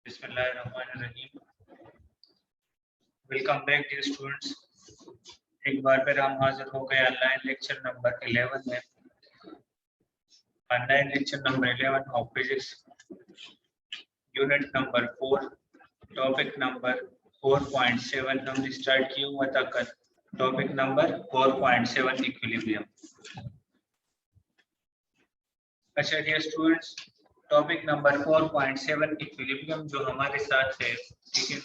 बिस्मिल्लाहिर्रहमानिर्रहीम। Welcome back dear students. एक बार फिर हम हाजिर हो गए ऑनलाइन लेक्चर नंबर 11 में। Online lecture number 11 of physics, unit number 4, topic number 4.7 हमने स्टार्ट किया हुआ था कल। Topic number 4.7 equilibrium. अच्छा dear students, topic number 4.7 equilibrium जो हमारे साथ है, ठीक है।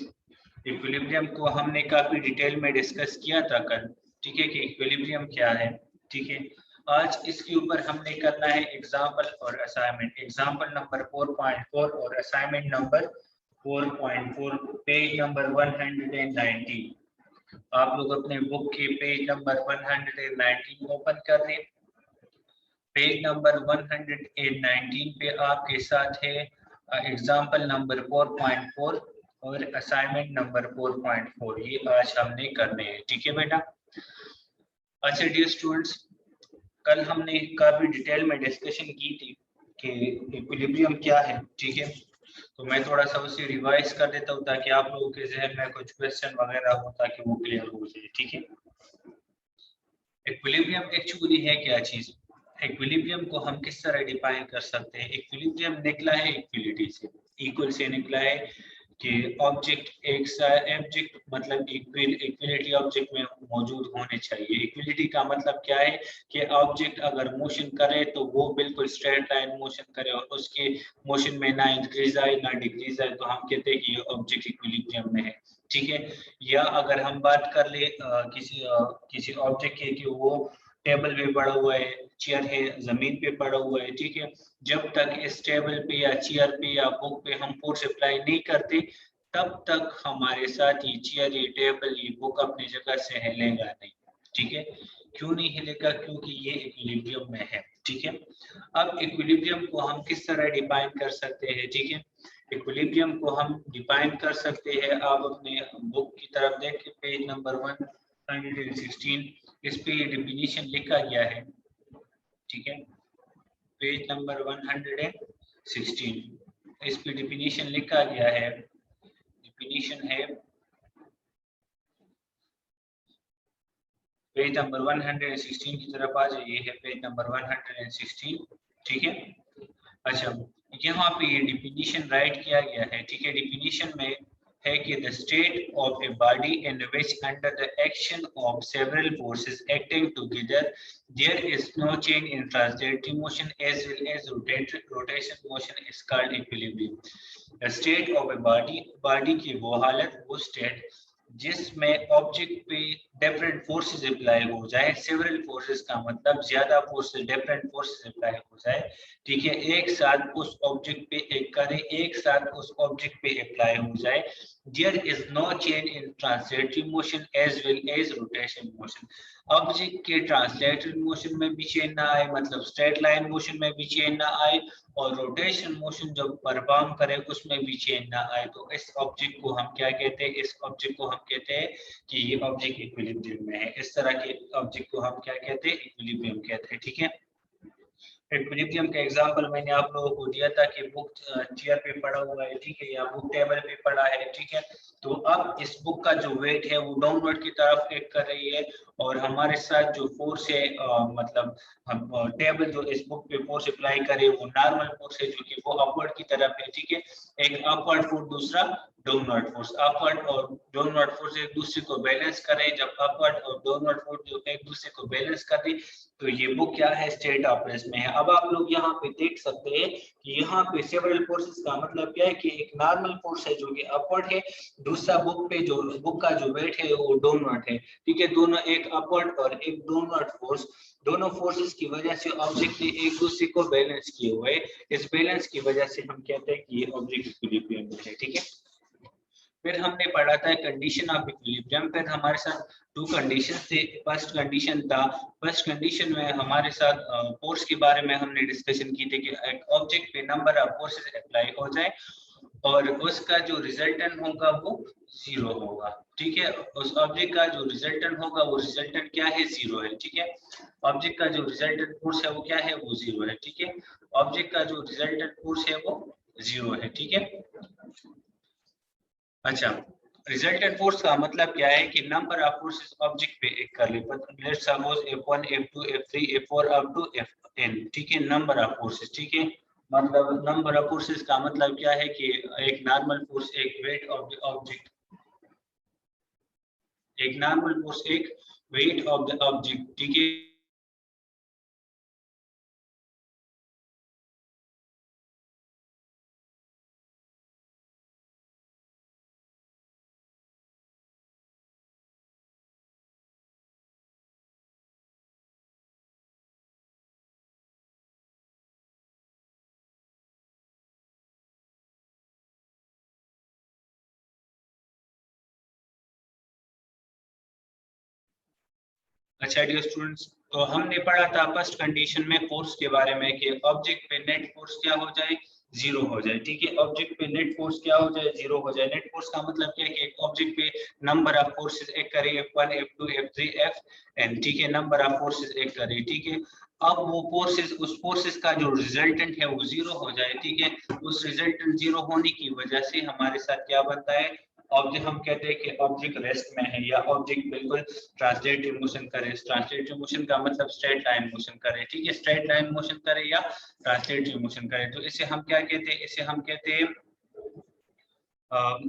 इक्विलिब्रियम को हमने काफी डिटेल में डिस्कस किया था कल, ठीक है, कि इक्विलिब्रियम क्या है, ठीक है। आज इसके ऊपर हमने करना है एग्जांपल और असाइनमेंट। एग्जांपल नंबर 4.4 और असाइनमेंट नंबर 4.4, पेज नंबर 190। आप लोग अपने बुक के पेज नंबर 119 ओपन कर लें। पेज नंबर 119 पे आपके साथ है एग्जाम्पल नंबर 4.4 और असाइनमेंट नंबर 4.4। ये आज हमने करने हैं, ठीक है बेटा। अच्छा डियर स्टूडेंट्स, कल हमने काफी डिटेल में डिस्कशन की थी कि इक्विलिब्रियम क्या है, ठीक है। तो मैं थोड़ा सा उसे रिवाइज कर देता हूँ ताकि आप लोगों के जहन में कुछ क्वेश्चन वगैरह हो ताकि वो क्लियर हो जाए, ठीक है। इक्विलिब्रियम एक्चुअली है क्या चीज? इक्विलिब्रियम को हम किस तरह डिफाइन कर सकते हैं? इक्विलिब्रियम निकला है इक्विलिटी से, इक्वल से निकला है कि ऑब्जेक्ट एक ऑब्जेक्ट मतलब इक्विलिटी ऑब्जेक्ट में मौजूद होने चाहिए। इक्विलिटी का मतलब क्या है कि ऑब्जेक्ट अगर मोशन करे तो वो बिल्कुल स्ट्रेट लाइन मोशन करे और उसके मोशन में ना इंक्रीज आए ना डिक्रीज आए, तो हम कहते हैं कि ये ऑब्जेक्ट इक्विलिब्रियम में है, ठीक है। या अगर हम बात कर ले किसी ऑब्जेक्ट की कि वो टेबल पे पड़ा हुआ है, चेयर है, जमीन पे पड़ा हुआ है, ठीक है। जब तक इस टेबल पे या चेयर पे या बुक पे हम फोर्स अप्लाई नहीं करते तब तक हमारे साथ ये चेयर, ये टेबल, ये बुक अपनी जगह से हिलेगा नहीं, ठीक है। क्यों नहीं हिलेगा? क्योंकि ये इक्विलिब्रियम में है, ठीक है। अब इक्विलिब्रियम को हम किस तरह डिफाइन कर सकते हैं, ठीक है। इक्विलिब्रियम को हम डिफाइन कर सकते हैं, आप अपने बुक की तरफ देखिए, पेज नंबर 116। इस पे ये डिफिनीशन लिखा गया है, ठीक है। पेज नंबर 116 इस पे डिफिनीशन लिखा गया है। डिफिनीशन है पेज नंबर 116 की तरफ आ जाइए, है पेज नंबर 116, ठीक है। अच्छा, यहाँ पे ये डिफिनीशन राइट किया गया है, ठीक है। डिफिनीशन में है कि the state of a body in which under the action of several forces acting together there is no change in translatory motion as well as rotation motion is called equilibrium. The state of a body की वो हालत, वो state जिसमें object पे different forces apply हो जाए। Several forces का मतलब ज्यादा फोर्सेस, डिफरेंट फोर्सेस अप्लाई हो जाए, ठीक है। एक साथ उस ऑब्जेक्ट पे एक करे, एक साथ उस ऑब्जेक्ट पे अप्लाई हो जाए। There is no change in translatory motion as well as rotation motion. Object के ट्रांसलेटरी मोशन में भी चेंज ना आए, मतलब स्ट्रेट लाइन मोशन में भी चेंज ना आए, और रोटेशन मोशन जब परफॉर्म करे उसमें भी चेंज ना आए, तो इस ऑब्जेक्ट को हम क्या कहते हैं? इस ऑब्जेक्ट को हम कहते हैं कि ये ऑब्जेक्ट इक्विलिब्रियम में है। इस तरह के ऑब्जेक्ट को हम क्या कहते हैं? इक्विलिब्रियम कहते हैं, ठीक है। इक्विलिब्रियम का एग्जांपल मैंने आप लोगों को दिया था कि बुक चेयर पे पड़ा हुआ है, ठीक है, या बुक टेबल पे पड़ा है, ठीक है। तो अब इस बुक का जो वेट है वो डाउनवर्ड की तरफ एक्ट कर रही है, और हमारे साथ जो फोर्स है मतलब हम टेबल जो इस बुक पे फोर्स अप्लाई करे वो नॉर्मल फोर्स है जो कि वो अपवर्ड की तरफ है, ठीक है। एक अपवर्ड फोर्स, दूसरा डाउनवर्ड फोर्स। अपवर्ड और डाउनवर्ड फोर्स एक दूसरे को बैलेंस करें। जब अपवर्ड और डाउनवर्ड फोर्स जो एक दूसरे को बैलेंस कर दी तो ये बुक क्या है? स्टेट ऑफ रेस्ट में है। अब आप लोग यहाँ पे देख सकते हैं कि यहाँ पे सेवरल फोर्सेस का मतलब क्या है कि एक नॉर्मल फोर्स है जो कि अपवर्ड है, दूसरा बुक का जो वेट है वो डाउनवर्ड है, ठीक है। दोनों एक अपवर्ड और एक डाउनवर्ड फोर्स, दोनों फोर्सेस की वजह से ऑब्जेक्ट ने एक दूसरे को बैलेंस किए हुए। इस बैलेंस की वजह से हम कहते हैं कि ये ऑब्जेक्ट इक्विलिब्रियम में है, ठीक है। फिर हमने पढ़ा था कंडीशन ऑफ इक्विलिब्रियम। फिर हमारे साथ टू कंडीशन थे। फर्स्ट कंडीशन था, फर्स्ट कंडीशन में हमारे साथ फोर्स के बारे में हमने डिस्कशन की थी कि एक ऑब्जेक्ट पे नंबर ऑफ फोर्सेस अप्लाई हो जाए और उसका जो रिजल्टेंट होगा वो जीरो होगा, ठीक है। उस ऑब्जेक्ट का जो रिजल्टेंट होगा वो रिजल्टेंट क्या है? जीरो है, ठीक है। ऑब्जेक्ट का जो रिजल्टेंट फोर्स है वो क्या है? वो जीरो है, ठीक है। ऑब्जेक्ट का जो रिजल्टेंट फोर्स है वो जीरो है, ठीक है। अच्छा, रिजल्टेंट फोर्स का मतलब क्या है कि नंबर ऑफ फोर्सेस ऑब्जेक्ट पे एक कर ले, let's suppose F1 F2 F3 F4 up to Fn, ठीक है, नंबर ऑफ फोर्सेस, ठीक है। मतलब नंबर ऑफ फोर्सेस का मतलब क्या है कि एक नॉर्मल फोर्स, एक वेट ऑफ द ऑब्जेक्ट, एक नॉर्मल फोर्स, एक वेट ऑफ द ऑब्जेक्ट, ठीक है। अच्छा डियर स्टूडेंट्स, तो हमने पढ़ा था फर्स्ट कंडीशन में फोर्स के बारे में कि ऑब्जेक्ट पे नेट फोर्स क्या हो जाए, जीरो हो जाए, ठीक है। ऑब्जेक्ट पे नेट फोर्स क्या हो जाए, जीरो हो जाए। नेट फोर्स का मतलब क्या है कि एक ऑब्जेक्ट पे नंबर ऑफ फोर्सेस एक करे, F1 F2 F3 Fn, ठीक है, नंबर ऑफ फोर्सेस एक करे, ठीक है। अब वो फोर्सेस, उस फोर्सेस का जो रिजल्टेंट है वो जीरो हो जाए, ठीक है। उस रिजल्टेंट जीरो होने की वजह से हमारे साथ क्या बनता है, ऑब्जेक्ट, हम कहते हैं कि ऑब्जेक्ट रेस्ट में है या ऑब्जेक्ट बिल्कुल ट्रांसलेटिव मोशन करे। ट्रांसलेटिव मोशन का मतलब स्ट्रेट लाइन मोशन करे, ठीक है, स्ट्रेट लाइन मोशन करे या ट्रांसलेटिव मोशन करे। तो इसे हम क्या कहते हैं, इसे हम कहते हैं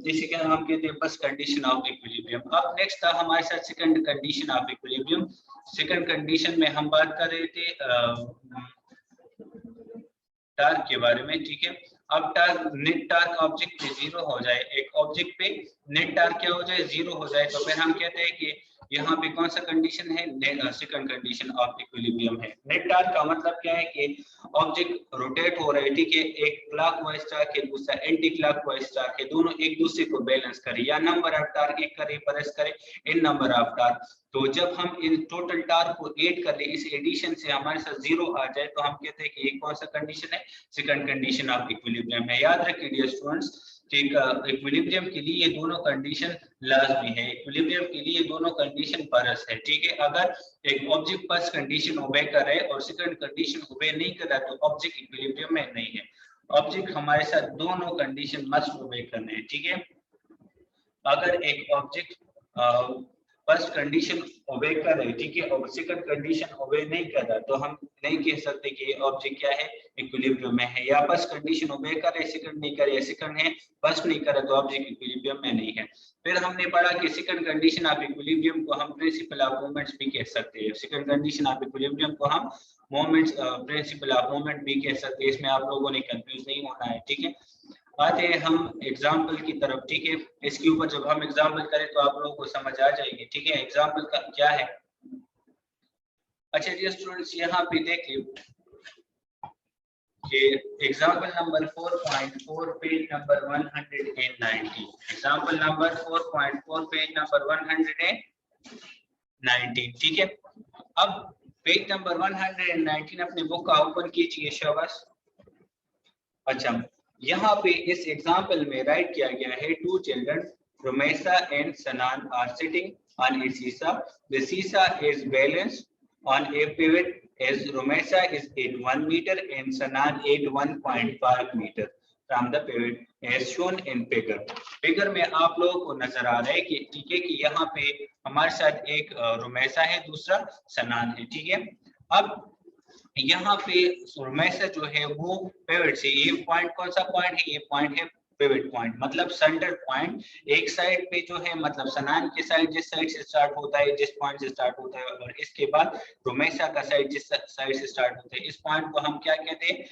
इसे क्या हम कहते हैं, फर्स्ट कंडीशन ऑफ इक्विलिब्रियम। अब नेक्स्ट था हमारे साथ second condition of equilibrium. Second condition में हम बात कर रहे थे टार्क के बारे में, ठीक है। अब टार्क, नेट टार्क ऑब्जेक्ट पे जीरो हो जाए, एक ऑब्जेक्ट पे नेट टार्क क्या हो जाए, जीरो हो जाए, तो फिर हम कहते हैं कि यहाँ पे कौन सा कंडीशन है, सेकंड कंडीशन ऑफ इक्विलिब्रियम है। नेट टार्क का मतलब क्या है कि ऑब्जेक्ट रोटेट हो रहा है, ठीक है, एक क्लॉकवाइज टार्क है, दूसरा एंटी क्लॉकवाइज टार्क है, दोनों एक दूसरे को बैलेंस करे, या नंबर ऑफ टार्क एक करे प्रेस करे इन नंबर ऑफ टार्क। तो जब हम इन टोटल टार्क को ऐड कर ले, इस एडिशन से हमारे साथ जीरो आ जाए, तो हम कहते हैं कि ये कौन सा कंडीशन है, सेकंड कंडीशन ऑफ इक्विलिब्रियम है। याद रखिए डियर स्टूडेंट्स कि इक्विलिब्रियम के लिए ये दोनों कंडीशन लाजमी है, इक्विलिब्रियम के लिए दोनों कंडीशन फर्ज है, ठीक है। अगर एक ऑब्जेक्ट फर्स्ट कंडीशन ओबे कर रहा है और सेकंड कंडीशन ओबे नहीं कर रहा, तो ऑब्जेक्ट इक्विलिब्रियम में नहीं है। ऑब्जेक्ट हमारे साथ दोनों कंडीशन मस्ट ओबे करने हैं, ठीक है। अगर एक ऑब्जेक्ट फर्स्ट कंडीशन ओबे कर रहे, ठीक है, और सेकंड कंडीशन ओबे नहीं कर रहा, तो हम नहीं कह सकते कि ये ऑब्जेक्ट क्या है, इक्विलिब्रियम में है। या फर्स्ट कंडीशन ओबे कर रहे, सेकंड नहीं करे, सेकंड है फर्स्ट नहीं करे, तो ऑब्जेक्ट इक्विलिब्रियम में नहीं है। फिर हमने पढ़ा कि सेकंड कंडीशन ऑफ इक्विलिब्रियम को हम प्रिंसिपल ऑफ मोमेंट्स भी कह सकते हैं। सेकंड कंडीशन ऑफ इक्विलिब्रियम को हम मोमेंट्स, प्रिंसिपल ऑफ मोमेंट भी कह सकते हैं। इसमें आप लोगों ने कंफ्यूज नहीं होना है, ठीक है। आते हैं हम एग्जाम्पल की तरफ, ठीक है। इसके ऊपर जब हम एग्जाम्पल करें तो आप लोगों को समझ आ जाएगी, ठीक है, एग्जाम्पल का क्या है। अच्छा जी स्टूडेंट्स, यहाँ पे देखिए कि example number 4.4 page number 190, example number 4.4 page number 190, ठीक है। अब पेज नंबर 119 अपनी बुक का ओपन कीजिए शाबाश। अच्छा, यहाँ पे इस एग्जाम्पल में राइट किया गया है, two children Rumesa and Sanan are sitting on a seesaw. The seesaw is balanced on a pivot as Rumesa is at 1 meter and Sanan at 1.5 meter from the pivot as shown in figure. Figure में आप लोगों को नजर आ रहा है कि ठीक है कि यहाँ पे हमारे साथ एक रुमैसा है, दूसरा सनान है, ठीक है। अब यहाँ पे रुमैसा जो है वो पिवट से, ये पॉइंट कौन सा पॉइंट है, ये पॉइंट है पिवट पॉइंट, मतलब सेंटर पॉइंट। एक साइड पे जो है मतलब सनान के साइड जिस साइड से स्टार्ट होता है, जिस पॉइंट से स्टार्ट होता है, और इसके बाद रुमैसा का साइड जिस साइड से स्टार्ट होता है, इस पॉइंट को हम क्या कहते हैं,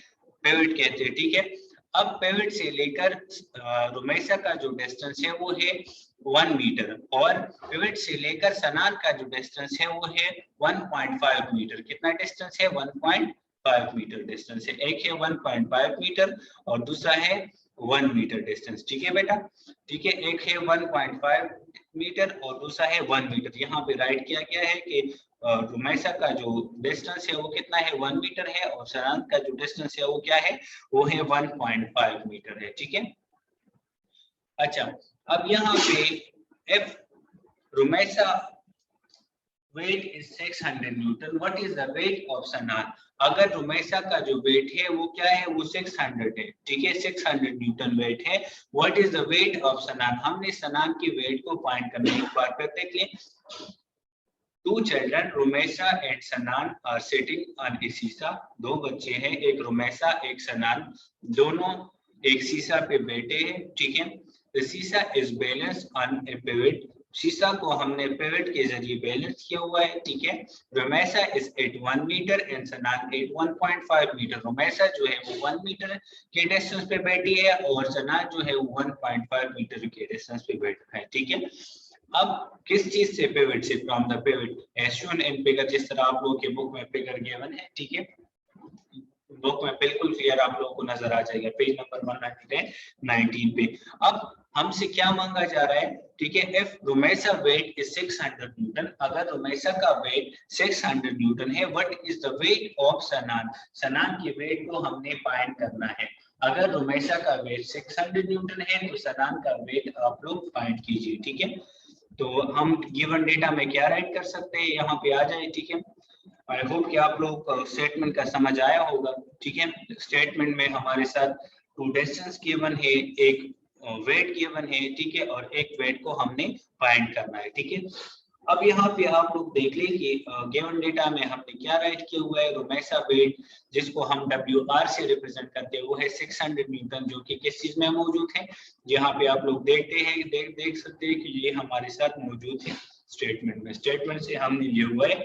पिवट कहते हैं, ठीक है। अब पिवट से लेकर रुमैसा का जो डिस्टेंस है वो है 1 मीटर, और पिवट से लेकर सनान का जो डिस्टेंस है वो है 1.5 मीटर। कितना डिस्टेंस है, 1.5 मीटर डिस्टेंस है। एक है 1.5 मीटर और दूसरा है 1 मीटर डिस्टेंस, ठीक है बेटा, ठीक है। एक है 1.5 मीटर और दूसरा है 1 मीटर। यहाँ पे राइट किया गया है कि रुमैसा का जो डिस्टेंस है वो कितना है, 1 मीटर है, और सनान का जो डिस्टेंस है वो क्या है, वो है 1.5 मीटर है, ठीक है। अच्छा, अब यहाँ पे if Rumesa weight is 600 Newton, what is the weight of Sanan? अगर रोमेसा का जो वेट है वो क्या है, वो 600 है, ठीक है, 600 न्यूटन वेट है। What is the weight of सनान, हमने सनान की वेट को फाइंड करने एक बार फिर देख लें। Two children, Rumesha and Sanan are sitting on a शीशा। दो बच्चे हैं, एक रोमेसा एक सनान, दोनों एक शीशा पे बैठे हैं, ठीक है। The शीशा is balanced on a pivot। शीशा को हमने पिवट के जरिए बैलेंस किया हुआ है, ठीक है। Rumesa is at 1 metre and Sanan at 1.5 metre. Rumesa जो है वो 1 मीटर के डिस्टेंस पे बैठी है और सनान जो है वो 1.5 मीटर के डिस्टेंस पे बैठा है, ठीक है। अब किस चीज से, पिवट से, from the pivot as shown in figure, जिस तरह आप लोगों के बुक में फिगर गिवन है, ठीक है। बुक में बिल्कुल क्लियर आप लोगों को नजर आ जाएगा पेज नंबर 119 पे। अब हमसे क्या मांगा जा रहा है, ठीक है, if Rumesa weight is 600 newton, अगर रोमेसा का वेट 600 न्यूटन है, what is the weight of Sanan, Sanan के वेट को हमने फाइंड करना है। अगर रोमेसा का वेट 600 न्यूटन है तो सनान का वेट आप लोग फाइंड कीजिए, ठीक है। तो हम गिवन डेटा में क्या राइट कर सकते हैं, यहाँ पे आ जाए, ठीक है। आई होप कि आप लोग स्टेटमेंट का समझ आया होगा, ठीक है। स्टेटमेंट में हमारे साथ टू डिस्टेंस गिवन है, एक वेट गिवन है, ठीक है, और एक वेट को हमने फाइंड करना है, ठीक है। अब यहाँ पे आप लोग देख लें कि गिवन डेटा में हमने क्या राइट किया हुआ है, रोमेसा वेट जिसको हम WR से रिप्रेजेंट करते हैं वो है 600 न्यूटन, जो कि किस चीज में मौजूद है, यहाँ पे आप लोग देखते हैं, देख सकते हैं कि ये हमारे साथ मौजूद है स्टेटमेंट में। स्टेटमेंट से हमने लिया हुआ है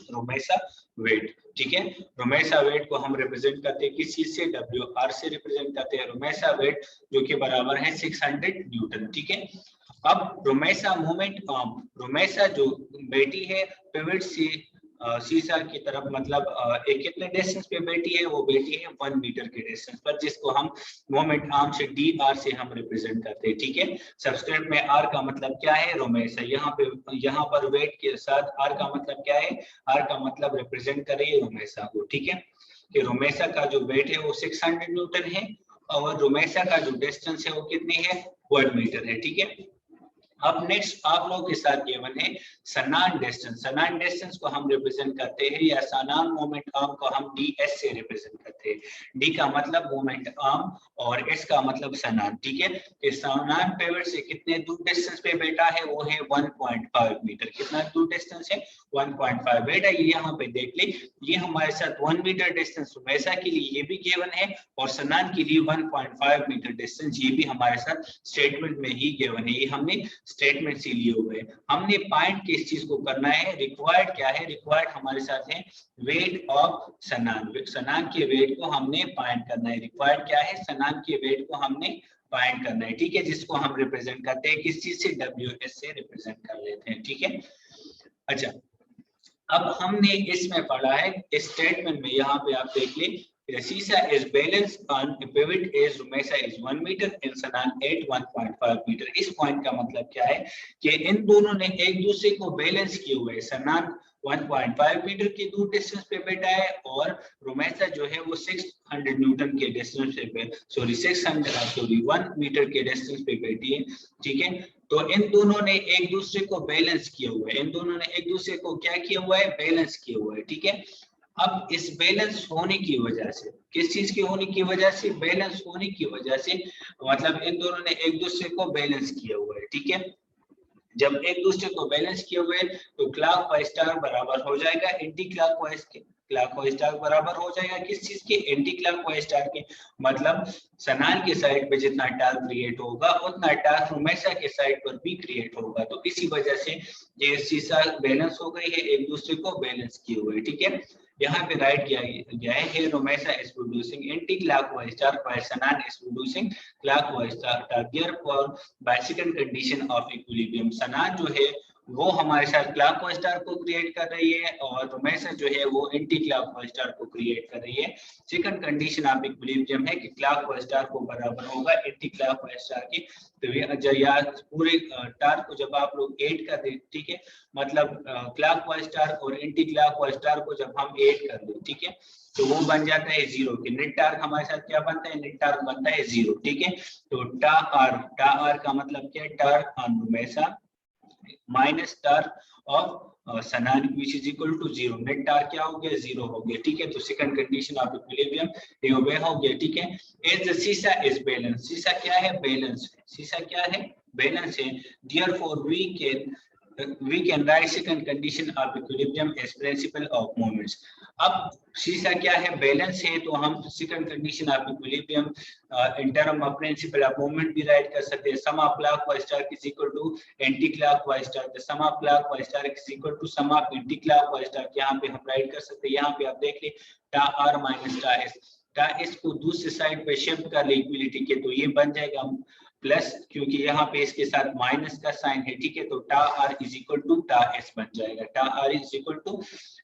रोमेसा वेट, ठीक है। रोमेसा वेट को हम रिप्रेजेंट करते हैं किस चीज से, WR से रिप्रेजेंट करते हैं रोमेसा वेट, जो कि बराबर है 600 न्यूटन, ठीक है। अब रोमेसा मोमेंट आर्म, रोमेसा जो बैठी है पिवट से शीशा की तरफ, मतलब एक कितने डिस्टेंस पे बैठी है, वो बैठी है 1 मीटर के डिस्टेंस पर, जिसको हम मोमेंट आर्म से DR से हम रिप्रेजेंट करते हैं, ठीक है। सबस्क्रिप्ट में R का मतलब क्या है, रोमेसा, यहाँ पर वेट के साथ R का मतलब क्या है, R का मतलब रिप्रेजेंट करिए रोमेसा को, ठीक है। कि रोमेसा का जो वेट है वो 600 न्यूटन है और रोमेसा का जो डिस्टेंस है वो कितनी है, 1 मीटर है, ठीक है। अब नेक्स्ट आप लोगों के साथ गिवन है सनान डिस्टेंस। सनान डिस्टेंस को हम रिप्रेजेंट करते हैं या सनान मोमेंट आर्म को हम DS से रिप्रेजेंट करते हैं। D का मतलब मोमेंट आर्म और S का मतलब सनान, ठीक है। इस सनान पिवट से कितने दूर डिस्टेंस पे बैठा है, वो है 1.5 मीटर। कितना दूर डिस्टेंस है, 1.5 बेटा। ये यहाँ पे देख ले, ये हमारे साथ 1 मीटर डिस्टेंस रोमेसा के लिए ये भी गिवन है और सनान के लिए 1.5 मीटर डिस्टेंस ये भी हमारे साथ स्टेटमेंट में ही गिवन है। ये हमने स्टेटमेंट से लिए हुए। हमने फाइंड किस चीज को करना है, रिक्वायर्ड क्या है, रिक्वायर्ड हमारे साथ है वेट ऑफ सनान, सनान के वेट को हमने फाइंड करना है। रिक्वायर्ड क्या है, सनान के वेट को हमने फाइंड करना है, ठीक है, जिसको हम रिप्रेजेंट करते हैं किस चीज से, WS से रिप्रेजेंट कर लेते हैं, ठीक है। अच्छा, अब हमने इसमें पढ़ा है स्टेटमेंट में, यहाँ पे आप देख ले, शीशा is balanced on a pivot as Romesa is 1 meter and Sanan at 1.5 metre. इस पॉइंट का मतलब क्या है कि इन दोनों ने एक दूसरे को बैलेंस किए हुए, सनान 1.5 मीटर के दूर डिस्टेंस पे बैठा है और रोमेसा जो है वो 600 न्यूटन के डिस्टेंस पे, 1 मीटर के डिस्टेंस पे बैठी है, ठीक है। तो इन दोनों ने एक दूसरे को बैलेंस किया हुआ है, इन दोनों ने एक दूसरे को क्या किया हुआ है, बैलेंस किया हुआ है, ठीक है। अब इस बैलेंस होने की वजह से, किस चीज की होने की वजह से, बैलेंस होने की वजह से, मतलब इन दोनों ने एक दूसरे को बैलेंस किया हुआ है, ठीक है। जब एक दूसरे को बैलेंस किए हुए तो क्लॉकवाइज टार्क बराबर हो जाएगा एंटी क्लॉकवाइज के, क्लॉकवाइज टार्क बराबर हो जाएगा किस चीज के, एंटी क्लॉकवाइज टार्क के। मतलब सनान के साइड पे जितना टार्क क्रिएट होगा उतना टार्क रोमेसा के साइड पर भी क्रिएट होगा। तो इसी वजह से ये शीशा बैलेंस हो गई है, एक दूसरे को बैलेंस किए हुए, ठीक है। यहाँ पे राइट किया गया है Romesa is producing anti clockwise torque while Sanan is producing clockwise torque. Therefore by second condition of equilibrium, Sanan जो है वो हमारे साथ क्लॉकवाइज टार्क को क्रिएट कर रही है और रोमेसा जो है वो एंटी क्लॉकवाइज टार्क को क्रिएट कर रही है। सेकंड कंडीशन ऑफ इक्विलिब्रियम है कि क्लॉकवाइज टार्क को बराबर होगा एंटी क्लॉकवाइज टार्क के। तो या पूरे टार्क को जब आप लोग ऐड कर दें, ठीक है, मतलब क्लॉकवाइज टार्क और एंटी क्लॉकवाइज टार्क को जब हम ऐड कर दें, ठीक है, तो वो बन जाता है 0 कि नेट टार्क हमारे साथ क्या बनता है, नेट टार्क बनता है 0, ठीक है। तो टा आर का मतलब क्या है, torque on Romesa minus torque of Sanan which is equal to 0, net torque क्या हो गया 0 हो गया, ठीक है। तो सेकंड कंडीशन ऑफ इक्विलिब्रियम ये ओबे हो गया, ठीक है। एज द सीसा इज बैलेंस, सीसा क्या है बैलेंस, सीसा क्या है बैलेंस है, therefore we can write second condition of equilibrium as principle of moments। अब सीसा क्या है बैलेंस है, तो हम second condition of equilibrium in term of principle of moment भी राइट कर सकते हैं। Sum of clockwise torque is equal to anti clockwise torque, sum of clockwise torque is equal to sum of anti clockwise torque, यहाँ पे हम right कर सकते हैं। यहाँ पे आप देख ले टा आर माइनस टा एस, टा एस को दूसरी साइड पे शिफ्ट कर ले इक्विलिटी के, तो ये बन जाएगा प्लस, क्योंकि यहाँ पे इसके साथ माइनस का साइन है, ठीक है। तो tau R is equal to tau S बन जाएगा, tau R is equal to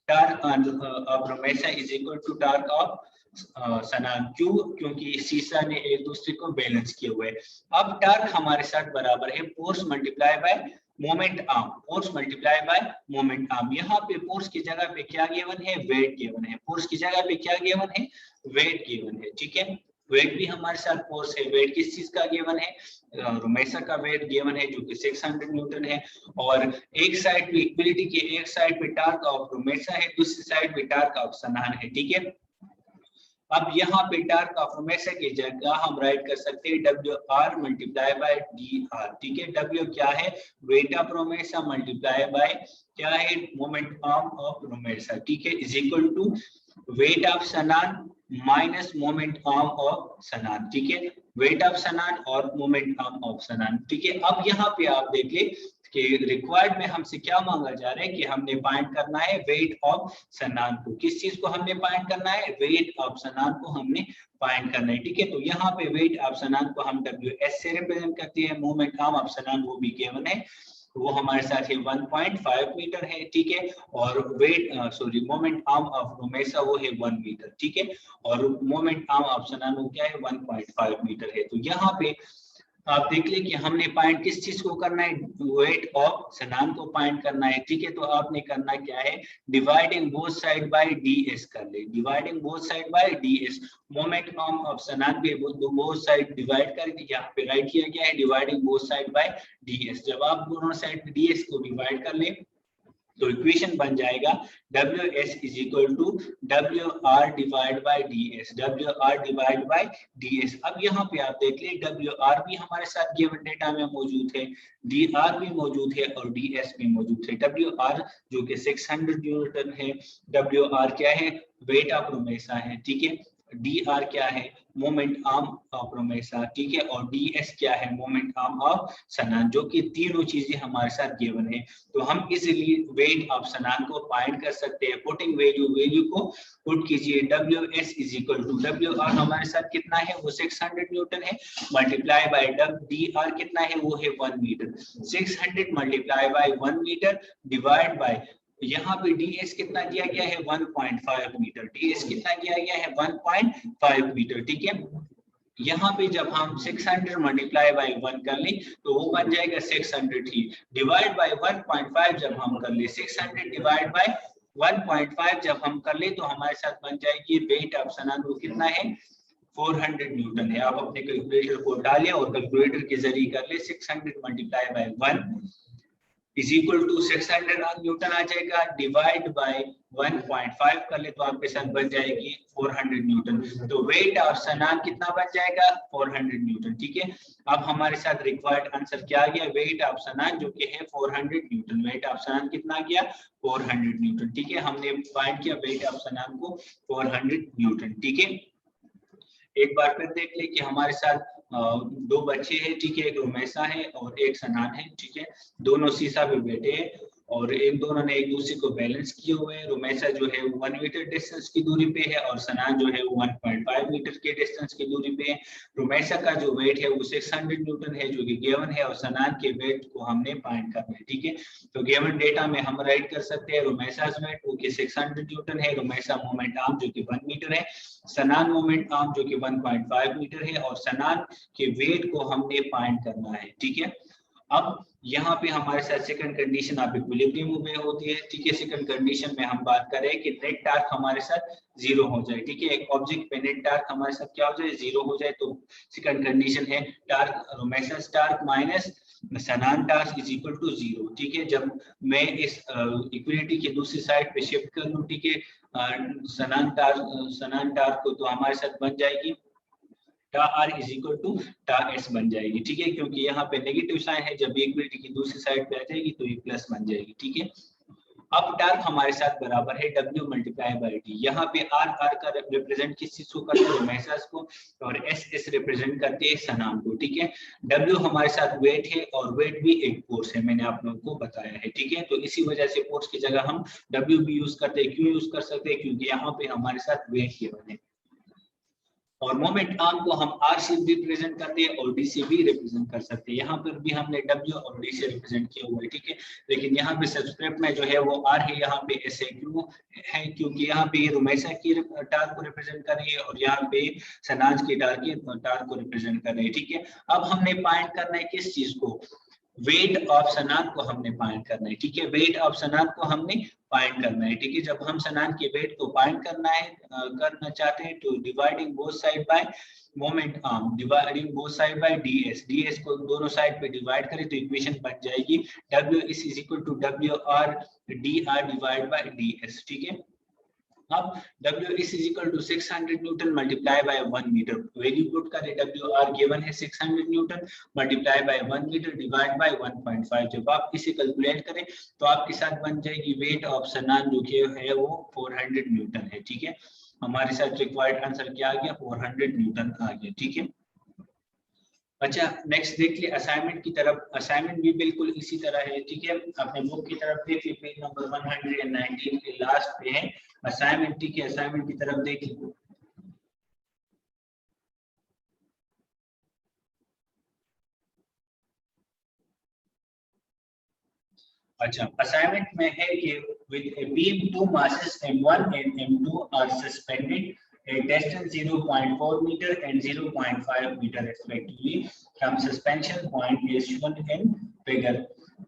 torque of Ramesha is equal to torque of Sanan, क्यों, क्योंकि सीसा ने एक दूसरे को बैलेंस किए हुए। अब टार्क हमारे साथ बराबर है force multiply by moment arm, force multiply by moment arm. यहाँ पे फोर्स की जगह पे क्या गिवन है वेट गिवन है, फोर्स की जगह पे क्या गिवन है वेट गिवन है, ठीक है। वेट भी हमारे साथ फोर्स है, वेट किस चीज का गिवन है रमेशा का वेट गिवन है जो कि 600 न्यूटन है, और एक साइड पे इक्विलिटी के एक साइड पे टार्क ऑफ रमेशा है, दूसरी साइड पे टार्क ऑफ सनान है, ठीक है। अब यहाँ पे टार्क ऑफ रमेशा की जगह हम राइट कर सकते हैं W R multiply by D R, ठीक है। डब्ल्यू क्या है weight of Rumesa multiply by क्या है मोमेंट आर्म ऑफ रमेशा, ठीक है, is equal to weight of Sanan minus moment arm of Sanan, ठीक है, वेट ऑफ सनान और मोमेंट आर्म ऑफ सनान, ठीक है। अब यहाँ पे आप देख ले कि रिक्वायर्ड में हमसे क्या मांगा जा रहा है कि हमने फाइंड करना है वेट ऑफ सनान को, किस चीज को हमने फाइंड करना है वेट ऑफ सनान को हमने फाइंड करना है, ठीक है। तो यहाँ पे वेट ऑफ सनान को हम डब्ल्यू एस से रिप्रेजेंट करते हैं, मोमेंट आर्म ऑफ सनान वो भी गिवन है, वो हमारे साथ है 1.5 मीटर है, ठीक है, और वेट मोमेंट आर्म ऑफ रमेशा वो है 1 मीटर, ठीक है, और मोमेंट आर्म ऑफ सनान वो क्या है 1.5 मीटर है। तो यहाँ पे आप देख ले कि हमने फाइंड किस चीज को करना है वेट ऑफ सनान को फाइंड करना है, ठीक है। तो आपने करना क्या है dividing both side by ds कर ले, dividing both side by ds, moment arm of सनान पे बोथ साइड डिवाइड करके यहाँ पे राइट किया गया है dividing both side by ds। जब आप दोनों साइड पे ds को डिवाइड कर ले तो इक्वेशन बन जाएगा WS is equal to WR divide by DS, WR divide by DS। अब यहाँ पे आप देख ले WR भी हमारे साथ गिवन डेटा में मौजूद है, DR भी मौजूद है और DS भी मौजूद है। WR जो कि 600 न्यूटन है, WR क्या है वेट ऑफ रमेशा है, ठीक है, DR क्या है मोमेंट आर्म ऑफ रमेशा, ठीक है, और DS क्या है मोमेंट आर्म ऑफ सनान, जो कि तीनों चीजें हमारे साथ गिवन है। तो हम इजीली वेट ऑफ सनान को फाइंड कर सकते हैं, पुटिंग वैल्यू को पुट कीजिए, WS is equal to WR हमारे साथ कितना है वो 600 न्यूटन है, मल्टीप्लाई बाय DR कितना है वो है 1 metre, 600 multiply by 1 metre divide by यहाँ पे ds कितना दिया गया है 1.5 मीटर, ds कितना दिया गया है 1.5 मीटर, ठीक है। यहाँ पे जब हम 600 मल्टीप्लाई बाय 1 कर ले तो वो बन जाएगा 600 ही, डिवाइड बाय 1.5 जब हम कर ले 600 डिवाइड बाय 1.5 जब हम कर ले तो हमारे साथ बन जाएगी वेट ऑफ सनान वो कितना है 400 न्यूटन है। आप अपने कैलकुलेटर को डालें और कैलकुलेटर के जरिए कर ले 600 multiply by 1 is equal to 600 newton आ जाएगा, डिवाइड बाय 1.5 कर ले तो आपके साथ बन जाएगी 400 न्यूटन। तो वेट ऑफ सनान कितना बन जाएगा 400 न्यूटन, ठीक है। अब हमारे साथ रिक्वायर्ड आंसर क्या आ गया वेट ऑफ सनान जो कि है 400 न्यूटन, वेट ऑफ सनान कितना गया 400 न्यूटन, ठीक है। हमने फाइंड किया वेट ऑफ सनान को 400 न्यूटन, ठीक है। एक बार फिर देख ले कि हमारे साथ दो बच्चे हैं, ठीक है, एक रमेशा है और एक सनान है, ठीक है, दोनों सीसा पे बैठे हैं और इन दोनों ने एक दूसरे को बैलेंस किए हुए हैं। रमेशा जो है 1 मीटर डिस्टेंस की दूरी पे है और सनान जो है 1.5 मीटर के डिस्टेंस की दूरी पे है। रमेशा का जो वेट है वो 600 न्यूटन है जो कि गिवन है और सनान के वेट को हमने फाइंड करना है, ठीक है। तो गिवन डेटा में हम राइट कर सकते हैं रमेशा's वेट वो कि 600 न्यूटन है, रमेशा मोमेंट आर्म जो कि 1 मीटर है, सनान मोमेंट आर्म जो कि 1.5 मीटर है और सनान के वेट को हमने फाइंड करना है, ठीक है। अब यहाँ पे हमारे साथ सेकंड कंडीशन आप इक्विलिब्रियम में होती है, ठीक है। सेकंड कंडीशन में हम बात कर रहे हैं कि नेट टार्क हमारे साथ 0 हो जाए, ठीक है। एक ऑब्जेक्ट पे नेट टार्क हमारे साथ क्या हो जाए, 0 हो जाए, तो सेकंड कंडीशन है टार्क रोमेसस टार्क माइनस सनान टार्क इज इक्वल टू 0, ठीक है। जब मैं इस इक्विलिटी की दूसरी साइड पे शिफ्ट कर लूं, ठीक है, सनान टार्क को, तो हमारे साथ बन जाएगी टा R is equal to tau S बन जाएगी, ठीक है। क्योंकि यहाँ पे नेगेटिव साइन है, जब इक्विलिटी की दूसरी साइड पे आ जाएगी तो ये प्लस बन जाएगी, ठीक है। अब टार्क हमारे साथ बराबर है W मल्टीप्लाई बाई डी। यहाँ पे आर का रिप्रेजेंट किस चीज को करते हैं, मैसेज को, और एस रिप्रेजेंट करते हैं सनाम को, ठीक है। W हमारे साथ वेट है और वेट भी एक फोर्स है, मैंने आप लोगों को बताया है, ठीक है। तो इसी वजह से फोर्स की जगह हम W भी यूज करते हैं। क्यों यूज कर सकते हैं, क्योंकि यहाँ पे हमारे साथ वेट गिवन है। और मोमेंट आर्म को हम आर से भी रिप्रेजेंट करते हैं और डी से भी रिप्रेजेंट कर सकते हैं। यहाँ पर भी हमने डब्ल्यू और डी से रिप्रेजेंट किया हुआ है, ठीक है। लेकिन यहाँ पे सब्सक्रिप्ट में जो है वो आर है, यहाँ पे एस है। क्यों है, क्योंकि यहाँ पे रोमेसा की टार को रिप्रेजेंट कर रही है और यहाँ पे सनाज की टार को रिप्रेजेंट कर रही है, ठीक है। अब हमने फाइंड करना है किस चीज को, वेट ऑफ सनान को हमने फाइंड करना है, ठीक है। वेट ऑफ सनान को हमने फाइंड करना है, ठीक है। जब हम सनान के वेट को फाइंड करना चाहते हैं तो dividing both side by moment arm, dividing both side by ds को दोनों साइड पे डिवाइड करें तो इक्वेशन बन जाएगी W is equal to WR dr divide by ds, ठीक है। अब W is equal to 600 newton multiply by 1 metre. Value put करें, WR गिवन है 600 newton multiply by 1 metre divide by 1.5। जब आप इसे कैलकुलेट करें तो आपके साथ बन जाएगी वेट ऑफ सनान जो कि है वो 400 न्यूटन है, ठीक है। हमारे साथ रिक्वायर्ड आंसर क्या आ गया, 400 न्यूटन आ गया, ठीक है। अच्छा, नेक्स्ट देख लिए असाइनमेंट की तरफ। असाइनमेंट भी बिल्कुल इसी तरह है, ठीक है। अपने बुक की तरफ देख लीजिए, पेज नंबर 119 के लास्ट पे है असाइनमेंट, ठीक है। असाइनमेंट की तरफ देख लीजिए। अच्छा, असाइनमेंट में है कि with a beam two masses m1 and m2 are suspended at distance 0.4 meter and 0.5 meter respectively from suspension point is shown in figure.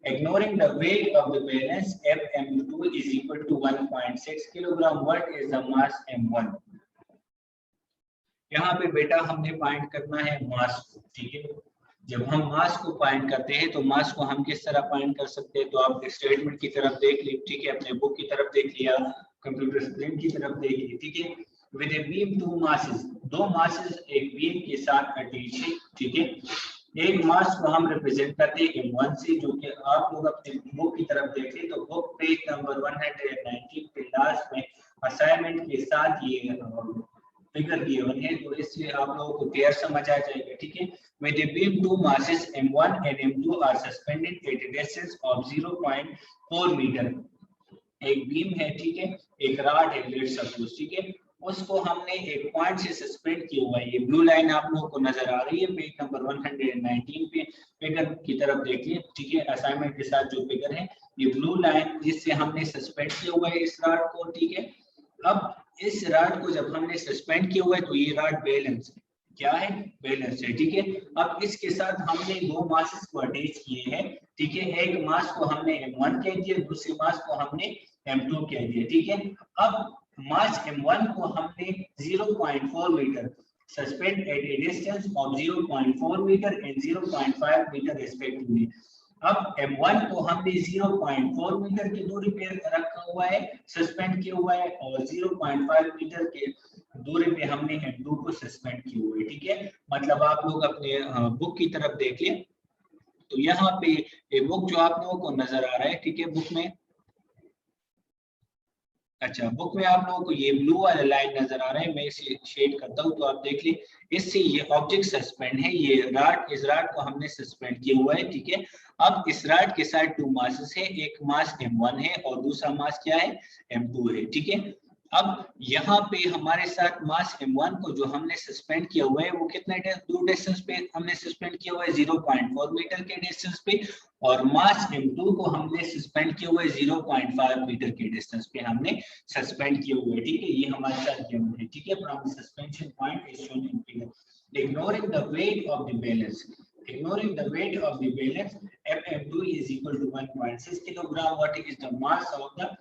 Ignoring the weight of the balance, Fm2 is equal to 1.6 kilogram. What is the mass m1? यहाँ पे बेटा हमने find करना है मास को, ठीक है। जब हम मास को फाइंड करते हैं तो मास को हम किस तरह फाइंड कर सकते हैं, तो आप स्टेटमेंट की तरफ देख लीजिए, ठीक है। अपने बुक की तरफ देख लिया, कंप्यूटर स्क्रीन की तरफ देख लीजिए, ठीक है। With a beam two masses, दो मासेस एक बीम के साथ अटैच है, ठीक है। एक मास को हम रिप्रेजेंट करते हैं m1 से, जो कि आप लोग अपने बुक की तरफ देखें तो बुक पेज नंबर 119 के लास्ट में असाइनमेंट के साथ ये फिगर गिवन है, तो इससे आप लोगों को क्लियर समझ आ जाएगा, ठीक है। With a beam two masses m1 and m2 are suspended at a distance of 0.4 metre. एक बीम है, ठीक है, एक रॉड है, लेट्स सपोज, ठीक है। उसको हमने एक पॉइंट से सस्पेंड किया हुआ है। ये ब्लू लाइन आप लोगों को नजर आ रही है पेज नंबर 119 पे, फिगर की तरफ देखिए, ठीक है। असाइनमेंट के साथ जो फिगर है, ये ब्लू लाइन जिससे हमने सस्पेंड किया हुआ है इस रॉड को, ठीक है। अब इस रॉड को जब हमने सस्पेंड किया हुआ है तो ये रॉड बैलेंस है, क्या है, बैलेंस है, ठीक है। अब इसके साथ हमने दो मासेस को अटैच किए हैं, ठीक है। एक मास को हमने m1 कह दिया, दूसरे मास को हमने m2 कह दिया, ठीक है। अब मास m1 को हमने 0.4 metre suspend at a distance of 0.4 metre and 0.5 metre respectively. अब m1 को हमने 0.4 मीटर की दूरी पे रखा हुआ है, सस्पेंड किया हुआ है, और 0.5 मीटर के दूरी पे हमने m2 को सस्पेंड किया हुआ है, ठीक है। मतलब आप लोग अपने बुक की तरफ देखिए, तो यहाँ पे ये बुक जो आप लोगों को नजर आ रहा है, ठीक है, बुक में, अच्छा, बुक में आप लोगों को ये ब्लू वाला लाइन नजर आ रहा है, मैं इसे शेड करता हूँ तो आप देख लीजिए। इससे ये ऑब्जेक्ट सस्पेंड है, ये रॉड, इस रॉड को हमने सस्पेंड किया हुआ है, ठीक है। अब इस रॉड के साथ टू मासेस है, एक मास m1 है और दूसरा मास क्या है, m2 है, ठीक है। अब यहाँ पे हमारे साथ मास m1 को जो हमने सस्पेंड किया हुआ है वो कितने दूर डिस्टेंस पे हमने सस्पेंड किया हुआ है, 0.4 मीटर के डिस्टेंस पे, और मास m2 को हमने सस्पेंड किया हुआ है 0.5 मीटर के डिस्टेंस पे हमने सस्पेंड किया हुआ है, ठीक है। ये हमारे साथ गिवन है, ठीक है। From suspension point is shown in figure. Ignoring the weight of the balance, ignoring the weight of the balance, MM2 is equal to 1.6 kilogram. What is the mass of the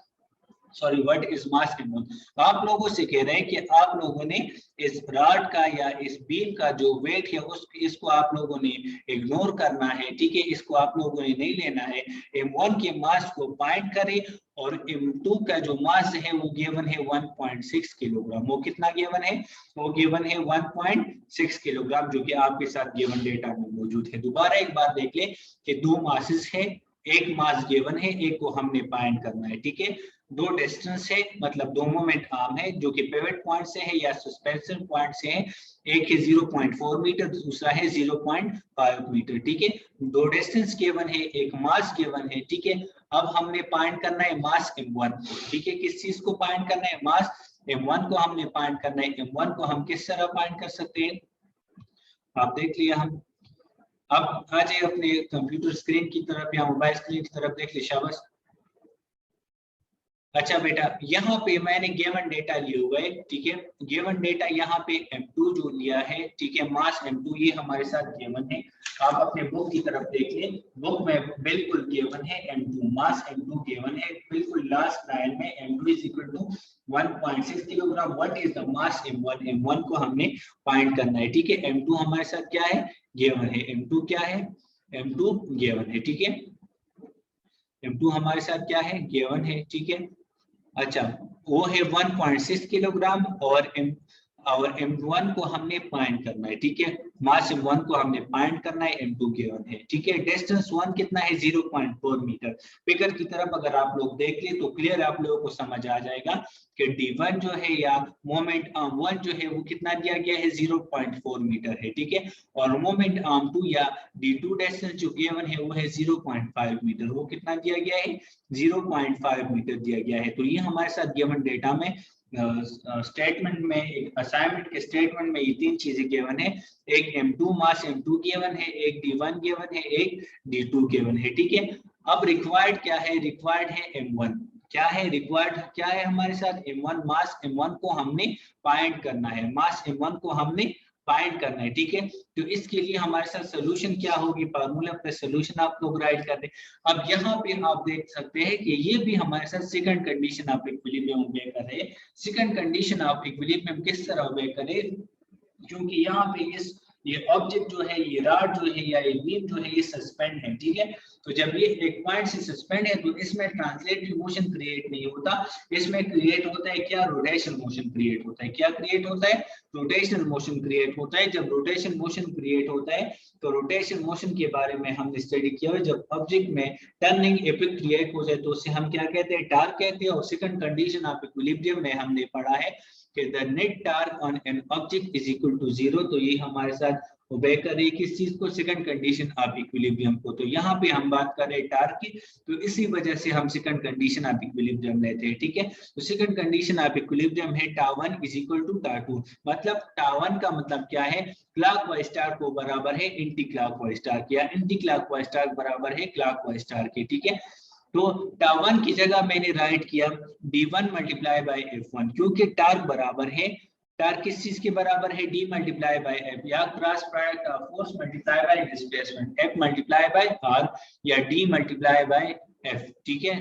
what is mass M1? आप लोगों से कह रहे हैं कि आप लोगों ने इस रॉड का या इस बीम का जो वेट है इसको आप लोगों ने इग्नोर करना है, ठीक है, इसको आप लोगों ने नहीं लेना है. M1 के मास को फाइंड करें और M2 का जो मास है वो गिवन है 1.6 किलोग्राम. वो कितना गिवन है? वो गिवन है 1.6 किलोग्राम, जो कि आपके साथ गिवन डेटा में मौजूद है. दोबारा एक बात देख ले कि दो मासेस है, एक मास गिवन है, एक को हमने फाइंड करना है, ठीक है. दो डिस्टेंस है, मतलब दो मोमेंट आर्म है जो कि पिवट पॉइंट से है या सस्पेंशन पॉइंट से है. एक है 0.4 मीटर, दूसरा है 0.5 मीटर, ठीक है. दो डिस्टेंस गिवन है, एक मास गिवन है, ठीक है. अब हमने फाइंड करना है मास M1, ठीक है. किस चीज को फाइंड करना है? मास M1 को हमने फाइंड करना है. M1 को हम किस तरह फाइंड कर सकते हैं? आप देख लिया. हम अब आ जाए अपने कंप्यूटर स्क्रीन की तरफ या मोबाइल स्क्रीन की तरफ, देख ले. शाबाश. अच्छा बेटा, यहाँ पे मैंने गिवन डेटा लिए हुए, ठीक है. गिवन डेटा यहाँ पे M2 जो लिया है, ठीक है, मास M2 ये हमारे साथ गिवन है. आप अपने बुक की तरफ देख लें, बुक में बिल्कुल गिवन है M2, मास M2 गिवन है बिल्कुल लास्ट लाइन में. M2 is equal to 1.6 kilogram. What is the mass M1? M1 को हमने फाइंड करना है, ठीक है. M2 हमारे साथ क्या है? गिवन है. M2 क्या है? M2 गिवन है, ठीक है. M2 हमारे साथ क्या है? गिवन है, ठीक है. अच्छा, वो है 1.6 किलोग्राम और M1 को हमने फाइंड करना है, ठीक है. मास M1 को हमने फाइंड करना है, M2 गिवन है, ठीक है. डिस्टेंस 1 कितना है? 0.4 मीटर. फिगर की तरफ अगर आप लोग देख ले तो क्लियर आप लोगों को समझ आ जाएगा कि D1 जो है या मोमेंट आर्म 1 जो है वो कितना दिया गया है? 0.4 मीटर है, ठीक है. और मोमेंट आर्म 2 या D2 डिस्टेंस जो गिवन है वो है 0.5 मीटर. वो कितना दिया गया है? 0.5 मीटर दिया गया है. तो ये हमारे साथ गिवन डेटा में स्टेटमेंट में, एक असाइनमेंट के स्टेटमेंट में ये तीन चीजें गिवन है. एक M2 मास M2 गिवन है, एक D1 गिवन है, एक D2 गिवन है, ठीक है. अब रिक्वायर्ड क्या है? रिक्वायर्ड है M1. क्या है रिक्वायर्ड? क्या है हमारे साथ? M1, मास M1 को हमने फाइंड करना है. मास M1 को हमने फाइंड करना है, ठीक है. तो इसके लिए हमारे साथ सोल्यूशन क्या होगी? फार्मूला पे सोल्यूशन आप लोग राइट कर दें. अब यहाँ पे आप देख सकते हैं कि ये भी हमारे साथ सेकंड कंडीशन आप इक्विलिब्रियम ओबे कर रहे हैं. सेकंड कंडीशन आप इक्विलिब्रियम किस तरह ओबे करें? क्योंकि यहाँ पे ये ऑब्जेक्ट जो है, ये रॉड जो है या ये बीम जो है, ये सस्पेंड है, ठीक है. तो जब ये एक पॉइंट से सस्पेंड है तो इसमें ट्रांसलेटरी मोशन क्रिएट नहीं होता. इसमें क्रिएट होता है क्या? रोटेशन मोशन क्रिएट होता है. क्या क्रिएट होता है? रोटेशनल मोशन क्रिएट होता है. जब रोटेशन मोशन क्रिएट होता है तो रोटेशन मोशन के बारे में हमने स्टडी किया है. जब ऑब्जेक्ट में टर्निंग इफेक्ट क्रिएट हो जाए तो उसे हम क्या कहते हैं? टॉर्क कहते हैं. और सेकंड कंडीशन ऑफ इक्विलिब्रियम में हमने पढ़ा है कि the net torque on an object is equal to 0. तो ये हमारे साथ ओबे करे किस चीज को? सेकंड कंडीशन ऑफ इक्विलिब्रियम को. तो यहाँ पे हम बात कर रहे हैं टॉर्क की, तो इसी वजह से हम सेकंड कंडीशन ऑफ इक्विलिब्रियम लेते हैं, ठीक है. तो सेकंड कंडीशन ऑफ इक्विलिब्रियम है τ1 इज इक्वल टू τ2. मतलब τ1 का मतलब क्या है? क्लॉकवाइज टॉर्क को बराबर है एंटी क्लॉकवाइज टॉर्क, या एंटी क्लॉकवाइज टॉर्क बराबर है क्लॉकवाइज टॉर्क के, ठीक है. तो τ1 की जगह मैंने राइट किया D1 मल्टीप्लाई बाय F1, क्योंकि टॉर्क बराबर है, टॉर्क किस चीज के बराबर है? D मल्टीप्लाई बाय F, या cross product of force multiply by displacement, F multiply by R या D मल्टीप्लाई बाय F, ठीक है.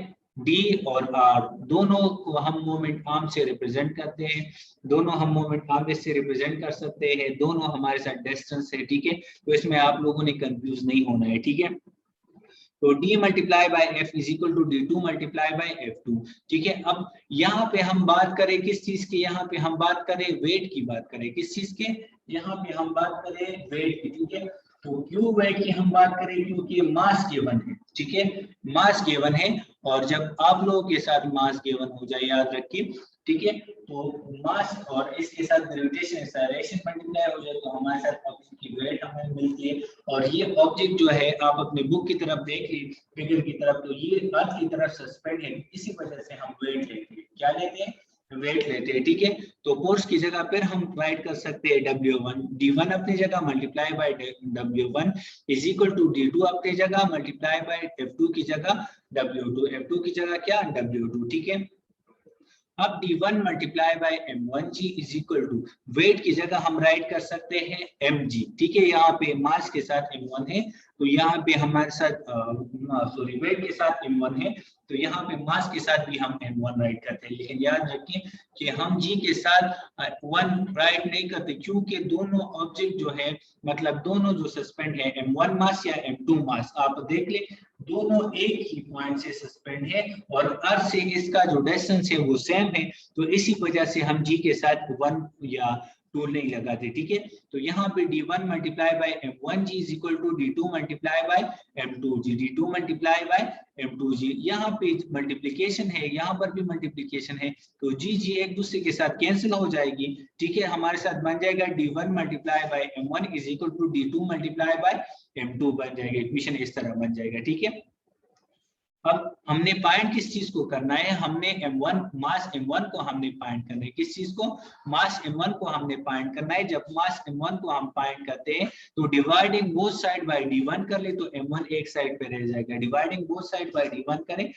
D और R दोनों को हम मोमेंट आर्म से रिप्रेजेंट करते हैं, दोनों हम मोमेंट आर्म से रिप्रेजेंट कर सकते हैं, दोनों हमारे साथ डिस्टेंस है, ठीक है. तो इसमें आप लोगों ने कंफ्यूज नहीं होना है, ठीक है. तो D multiply by F is equal to D2 multiply by F2, ठीक है. अब यहाँ पे हम बात करें किस चीज की? यहाँ पे हम बात करें वेट की बात करें. किस चीज के? यहाँ पे हम बात करें वेट की, ठीक है. तो क्यों वेट की हम बात करें? क्योंकि मास गिवन है, ठीक है. मास गिवन है और जब आप लोगों के साथ मास गिवन हो जाए, याद रखिए, ठीक है, तो मास और इसके साथ ग्रेविटेशन एक्सेलरेशन मल्टीप्लाई हो जाए तो हमारे साथ ऑब्जेक्ट की वेट हमें मिलती है. और ये ऑब्जेक्ट जो है आप अपने बुक की तरफ देख ली, फिगर की तरफ, तो ये अर्थ की तरफ सस्पेंड है, इसी वजह से हम वेट लेते हैं. क्या लेते हैं? वेट लेते हैं, ठीक है. तो फोर्स की जगह पर हम राइट कर सकते हैं W1, D1 अपनी जगह multiply by W1 is equal to D2 अपनी जगह मल्टीप्लाई बाय F2 की जगह W2, F2 की जगह क्या? W2, ठीक है. अब d1 multiply by m1g is equal to, weight की जगह हम राइट कर सकते हैं mg, ठीक है। यहाँ पे मास के साथ m1 है, तो यहाँ पे हमारे साथ वेट के साथ m1 है, तो यहाँ पे मास के साथ भी हम m1 राइट करते हैं। लेकिन याद रखिए कि हम g के साथ 1 राइट नहीं करते, क्योंकि दोनों ऑब्जेक्ट जो है, मतलब दोनों जो सस्पेंड है, m1 मास या m2 मास, आप देख ले दोनों एक ही पॉइंट से सस्पेंड है और अर्थ से इसका जो डिस्टेंस है वो सेम है, तो इसी वजह से हम जी के साथ 1 या 2 नहीं लगाते, ठीक है। तो यहाँ पे d1 multiply by m1g is equal to d2 multiply by m2g, d2 multiply by m2g। यहाँ पे मल्टीप्लिकेशन है, यहाँ पर भी मल्टीप्लिकेशन है, तो g एक दूसरे के साथ कैंसिल हो जाएगी, ठीक है। हमारे साथ बन जाएगा d1 multiply by m1 is equal to d2 multiply by m2 बन जाएगा। इक्वेशन इस तरह बन जाएगा, ठीक है। अब हमने फाइंड किस चीज को करना है, हमने m1 मास m1 को हमने फाइंड करना है। किस चीज को? मास m1 को हमने फाइंड करना है। जब मास m1 को हम फाइंड करते हैं तो dividing both side by d1 कर ले, तो m1 एक साइड पे रह जाएगा। Dividing both side by d1 करें,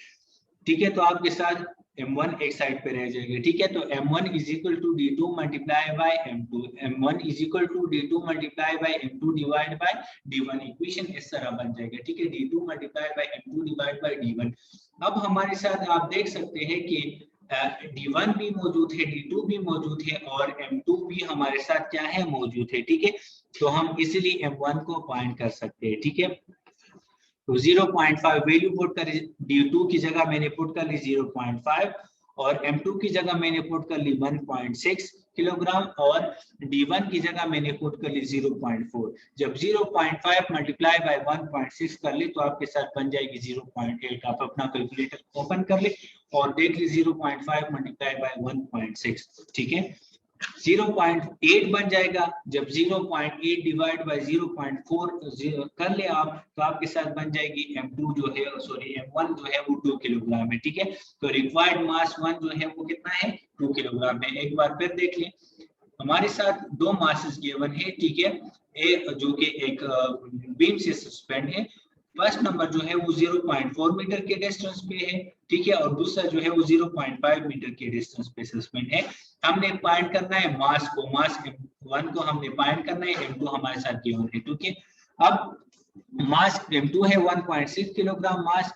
ठीक है, तो आपके साथ m1 एक साइड पे रह जाएगा, ठीक है। तो m1 is equal to d2 multiply by m2, m1 is equal to d2 multiply by m2 divide by d1। Equation इस तरह बन जाएगा, ठीक है, d2 multiply by m2 divide by d1। अब हमारे साथ आप देख सकते हैं कि d1 भी मौजूद है, d2 भी मौजूद है और m2 भी हमारे साथ क्या है, मौजूद है, ठीक है। तो हम इजीली m1 को फाइंड कर सकते हैं, ठीक है। तो 0.5 वैल्यू पुट कर, d2 की जगह मैंने पुट कर ली 0.5 और m2 की जगह मैंने पुट कर ली 1.6 किलोग्राम और d1 की जगह मैंने पुट कर ली 0.4। जब 0.5 मल्टीप्लाई बाय 1.6 कर ले तो आपके साथ बन जाएगी 0.8। आप अपना कैलकुलेटर ओपन कर ले और देख ली 0.5 मल्टीप्लाई बाय 1.6, ठीक है, 0.8 बन जाएगा। जब 0.8 डिवाइड बाय 0.4 कर ले आप, तो आपके साथ बन जाएगी m2 जो है, सॉरी m1 जो है वो 2 किलोग्राम है, ठीक है। तो रिक्वायर्ड मास 1 जो है वो कितना है, 2 किलोग्राम है। एक बार फिर देख लें, हमारे साथ दो मासेस गिवन है, ठीक है, ए जो कि एक बीम से सस्पेंड है। फर्स्ट नंबर जो है वो 0.4 मीटर के डिस्टेंस पे है, ठीक है, और दूसरा जो है वो 0.5 मीटर के डिस्टेंस पे सस्पेंड है। हमने फाइंड करना है मास को, मास m1 को हमने फाइंड करना है, m2 हमारे साथ गिवन है, ठीक है। अब मास m2 है 1.6 किलोग्राम, मास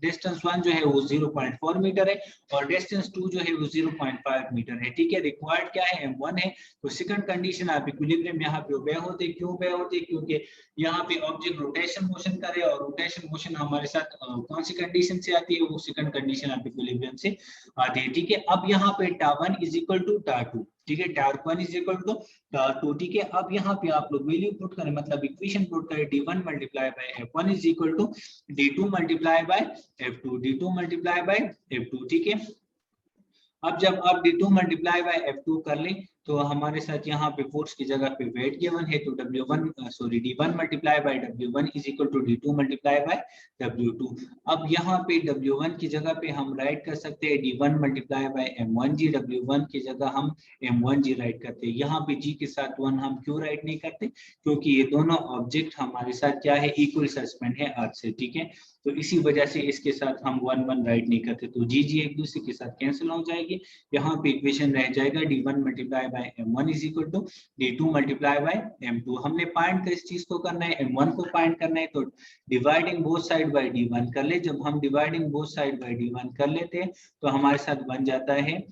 डिस्टेंस 1 जो है वो 0.4 मीटर है और डिस्टेंस 2 जो है वो 0.5 मीटर है, ठीक है। रिक्वायर्ड क्या है, m1 है। तो सेकंड कंडीशन आप इक्विलिब्रियम यहाँ पे ओबे होते, क्यों ओबे होते, क्योंकि यहाँ पे ऑब्जेक्ट रोटेशन मोशन करे और रोटेशन मोशन हमारे साथ कौन सी कंडीशन से आती है, वो सेकंड कंडीशन आप इक्विलिब्रियम से आती है, ठीक है। अब यहाँ पे τ1 इज इक्वल टू τ2, ठीक है, τ1 इज इक्वल टू τ2, ठीक है। अब यहाँ पे आप लोग वैल्यू पुट करें, मतलब इक्वेशन पुट करें, d1 multiply by f1 is equal to d2 multiply by f2, d2 multiply by f2, ठीक है। अब जब आप d2 मल्टीप्लाई बाय f2 कर लें तो हमारे साथ यहाँ पे फोर्स की जगह पे वेट गिवन है, तो d1 multiply by w1 is equal to d2 multiply by w2। अब यहाँ पे w1 की जगह पे हम राइट कर सकते हैं d1 multiply by m1g, w1 की जगह हम m1g राइट करते हैं। यहाँ पे g के साथ 1 हम क्यों राइट नहीं करते, क्योंकि ये दोनों ऑब्जेक्ट हमारे साथ क्या है, इक्वल सस्पेंड है अर्थ से, ठीक है। तो इसी वजह से इसके साथ हम 1 राइट नहीं करते, तो जी एक दूसरे के साथ कैंसिल हो जाएगी। यहाँ पे इक्वेशन रह जाएगा d1 multiply by m1 is equal to d2 multiply by m2। हमने फाइंड किस चीज को करना है, m1 को फाइंड करना है, तो dividing both side by d1 कर ले। जब हम dividing both side by d1 कर लेते हैं तो हमारे साथ बन जाता है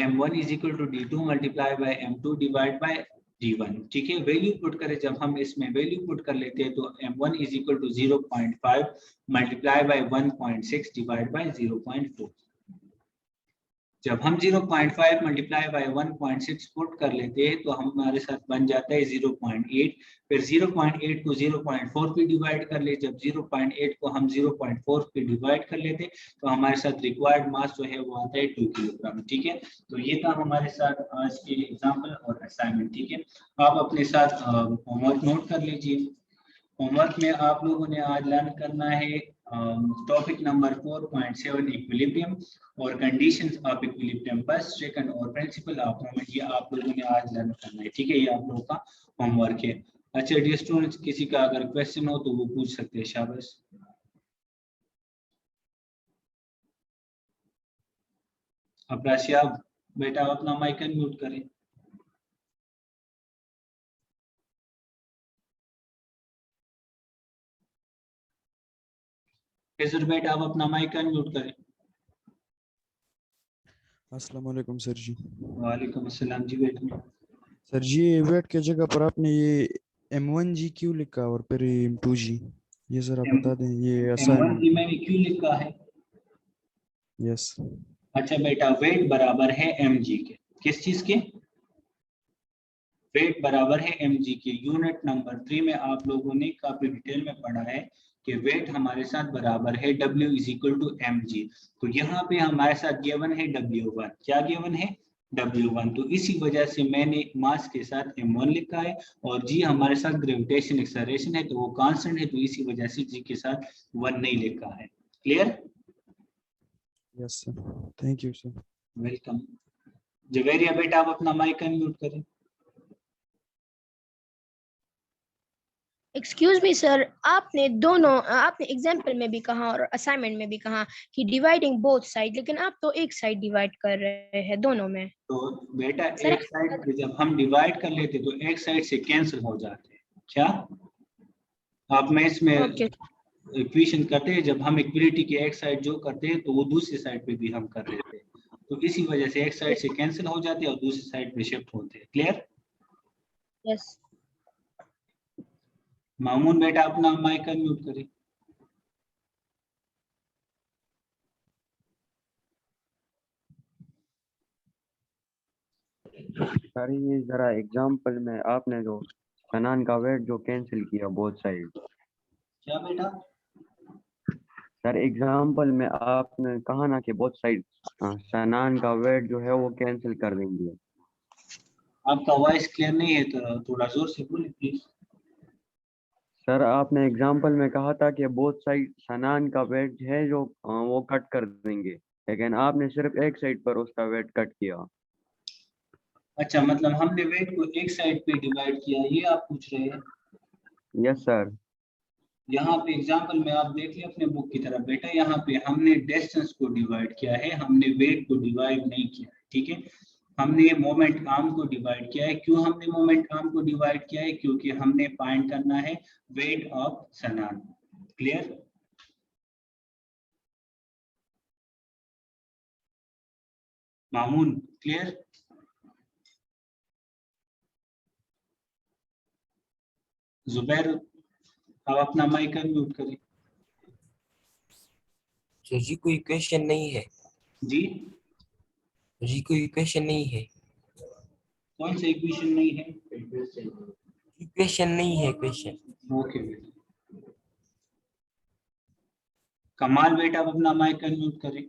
m1 is equal to d2 multiply by m2 divide by d1, ठीक है। वैल्यू पुट करें, जब हम इसमें वैल्यू पुट कर लेते हैं तो m1 is equal to 0.5 multiply by 1.6 divide by 0.4। जब हम 0.5 मल्टीप्लाई बाय 1.6 पुट कर लेते हैं तो हमारे साथ बन जाता है 0.8। फिर 0.8 को 0.4 पे डिवाइड कर ले, जब 0.8 को हम 0.4 पे डिवाइड कर लेते तो हमारे साथ रिक्वायर्ड मास जो है वो आता है 2 किलोग्राम, ठीक है। तो ये था हमारे साथ आज के एग्जाम्पल और असाइनमेंट, ठीक है। आप अपने साथ होमवर्क नोट कर लीजिए। होमवर्क में आप लोगों ने आज लर्न करना है टॉपिक नंबर 4.7 इक्विलिब्रियम और conditions of equilibrium, first second और प्रिंसिपल ऑफ मोमेंट, ये आप लोगों ने आज लर्न करना है, ठीक है। ये आप लोगों का होमवर्क है। अच्छा डियर स्टूडेंट्स, किसी का अगर क्वेश्चन हो तो वो पूछ सकते हैं, शाबाश। अब्राशिया बेटा आप अपना माइक अनम्यूट करें। खिजर बेटा आप अपना माइक अनम्यूट करें। अस्सलाम वालेकुम सर जी। वालेकुम अस्सलाम जी बेटा। सर जी वेट की जगह पर आपने ये M1G क्यों लिखा और फिर M2G, ये जरा बता दें, ये M1 असाइनमेंट जी में। मैंने क्यों लिखा है? यस। अच्छा बेटा वेट बराबर है mg के, किस चीज के? वेट बराबर है mg के। यूनिट नंबर 3 में आप लोगों ने काफी डिटेल में पढ़ा है कि वेट हमारे साथ बराबर है W is equal to mg। तो यहाँ पे हमारे साथ गिवन है W1। क्या गिवन है? W1। तो इसी वजह से मैंने मास के साथ M1 लिखा है और G हमारे साथ ग्रेविटेशन एक्सेलरेशन है तो वो कांस्टेंट है, तो इसी वजह से G के साथ 1 नहीं लिखा है। Clear? Yes sir, thank you sir. Welcome. Javeria बेटा आप अपना माइक अनम्यूट करें। एक्सक्यूज मी सर, आपने एग्जाम्पल में भी कहा और असाइनमेंट में भी कहा कि डिवाइडिंग बोथ साइड, लेकिन आप तो एक साइड डिवाइड कर रहे हैं दोनों में। तो बेटा सर एक साइड पे जब हम डिवाइड कर लेते तो एक साइड से कैंसिल हो जाते हैं। क्या आप में इसमें ओके इक्वेशन करते हैं, जब हम इक्विलिटी के एक साइड जो करते हैं तो वो दूसरी साइड पे भी हम कर लेते हैं, तो इसी वजह से एक साइड से कैंसिल हो जाते हैं और दूसरी साइड पे शिफ्ट होते हैं। क्लियर? यस। मामून बेटा अपना माइक अनम्यूट करें। सर ये जरा एग्जाम्पल में आपने जो सनान का वेट जो कैंसिल किया बोथ साइड। क्या बेटा? सर एग्जाम्पल में आपने कहा ना कि बोथ साइड सनान का वेट जो है वो कैंसिल कर देंगे। आपका वॉइस क्लियर नहीं है तो थोड़ा जोर से बोले प्लीज। सर आपने एग्जाम्पल में कहा था कि बोथ साइड सनान का वेट है जो वो कट कर देंगे, लेकिन आपने सिर्फ एक साइड पर उसका वेट कट किया। अच्छा, मतलब हमने वेट को एक साइड पे डिवाइड किया, ये आप पूछ रहे हैं? Yes sir. यहाँ पे एग्जाम्पल में आप देख लिया अपने बुक की तरफ बेटा, यहाँ पे हमने डिस्टेंस को डिवाइड किया है, हमने वेट को डिवाइड नहीं किया है। ठीक है, हमने मोमेंट आर्म को डिवाइड किया है। क्यों हमने मोमेंट आर्म को डिवाइड किया है? क्योंकि हमने फाइंड करना है वेट ऑफ सनान। क्लियर? मामून क्लियर? जुबैर आप अपना माइक अनम्यूट करें। सर जी कोई क्वेश्चन नहीं है। जी जी कोई क्वेश्चन नहीं है। कौन सा इक्वेशन नहीं है? क्वेश्चन नहीं है क्वेश्चन। ओके बेटा। कमाल बेटा आप अपना माइक अनम्यूट करें।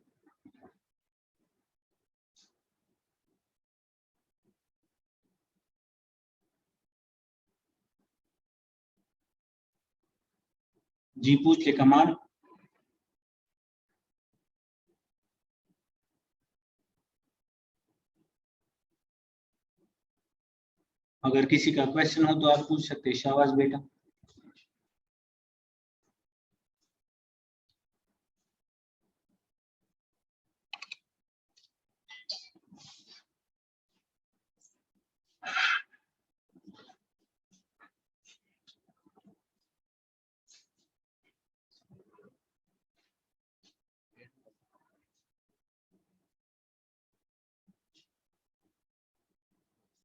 जी पूछ ले कमाल। अगर किसी का क्वेश्चन हो तो आप पूछ सकते हैं। शाबाश बेटा।